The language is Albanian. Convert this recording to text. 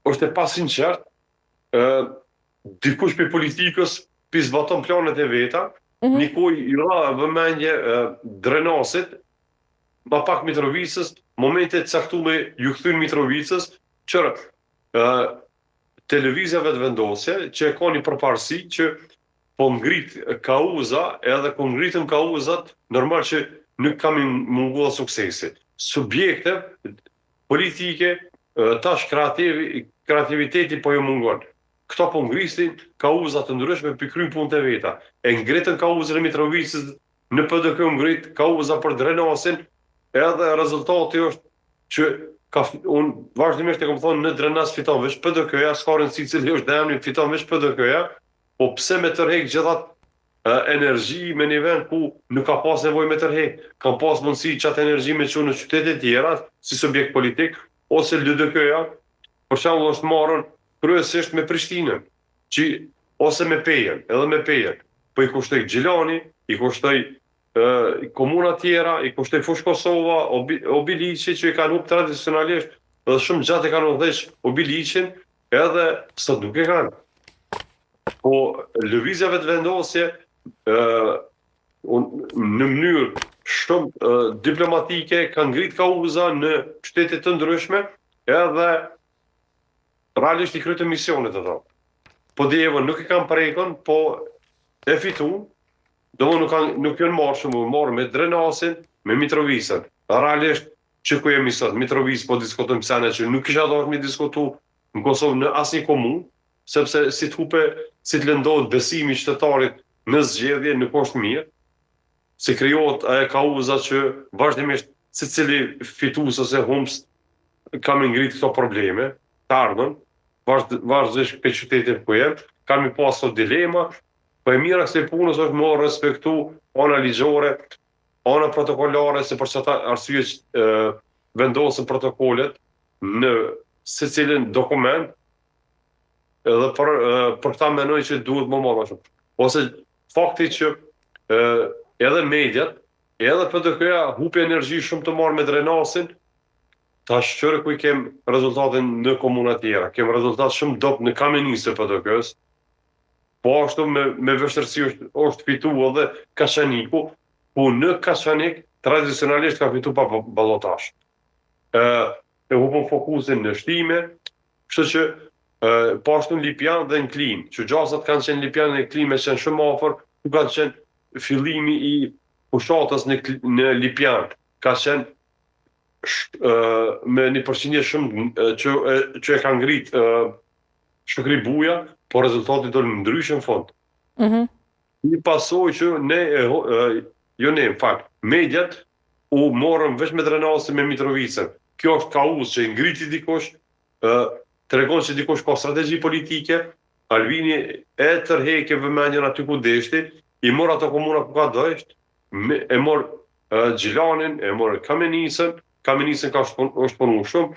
është e pasinqert, dikush për politikës për zbaton planet e veta, nikoj i ra vëmendje drenasit, ma pak Mitrovicës, momentet caktume ju kthyn Mitrovicës, që televizjave të vendosje, që e ka një përparësi që po ngrit kauza, edhe po ngritëm kauzat, normal që nuk kam munguar suksesi. Subjekte politike, tash kreativiteti po ju mungon. Këto po ngrisin kauzat të ndryshme për kryen punët e veta. E ngritën kauzën e Mitrovicës, në PDK ngrit kauza për drenasin, edhe rezultati është që unë vazhdimisht e kam thonë në drenas fiton veç PDK-ja, s'ka rëndësi cili është dëmi, fiton veç PDK-ja, po pse me tërhek gjithat energji me një vend ku nuk ka pas nevojë me tërhek, ka pas mundësi qatë energji me që në qytetet tjera, si subjekt politik, ose LDK-ja, për shembull është marrën kryesisht me Prishtinën, që ose me Pejen, edhe me Pejen, po i kushtoj Gjilani, i kushtoj komuna tjera, i kushtoj Fush Kosova, Obiliqi që i kanë hup tradicionalisht, edhe shumë gjatë i kanë udhëheq Obiliqin, edhe sot nuk e kanë. Po lëvizjave të vendosje në mënyrë shumë diplomatike kanë ngrit kauza në qytete të ndryshme, edhe realisht i krytën misionet e ta. Po djevën nuk e kanë prekën, po e fitu, nuk janë marrë shumë, marrë me drenasin, me Mitrovicën. Realisht që ku jemi sot, Mitrovicë po diskutojmë sene që nuk kisha dashur me diskutu në Kosovë në asnjë komunë, sepse si të lëndohet besimi i qytetarit në zgjedhje nuk është mirë, si krijohet ajo kauza që vazhdimisht secili fitues ose humës ka me ngrit këto probleme, të ardhmen, vazhdimisht për qytetin ku jem, kanë mi pas këto dilema, po e mira kësaj punës është më respektu ana ligjore, ana protokollare, se për çata arsye vendosen protokollet në secilin dokument, edhe për këta menoj që duhet më marrë shumë. Ose fakti që edhe mediat, edhe PDK-ja hupi energji shumë të marrë me drenasin, tash qëre ku i kem rezultatin në komuna tjera, kem rezultat shumë dop në Kamenisë të PDK-s, po ashtu me vështërsi është fitu edhe Kashaniku, ku në Kashanik tradicionalisht ka fitu pa ballotash. E hupën fokusin në shtime, kështu që po ashtu në Lipjan dhe në Klim, që gjasat kanë qenë Lipjan dhe në Klim e qenë shumë afër, ku ka qenë fillimi i fushatës në Lipjan, ka qenë me një përqindje shumë që e ka ngrit Shukri Buja, po rezultati do në ndryshë në fond. Një pasoj që në fakt, mediat u morën veç me drenasin me Mitrovicën. Kjo është kauz që i ngriti dikush, tregon që dikush ka strategji politike, Albini e tërheke vëmendjen aty ku deshti, i mor ato komuna ku ka dësht, e mor Gjilanin, e mor Kamenisën ka është punu shumë,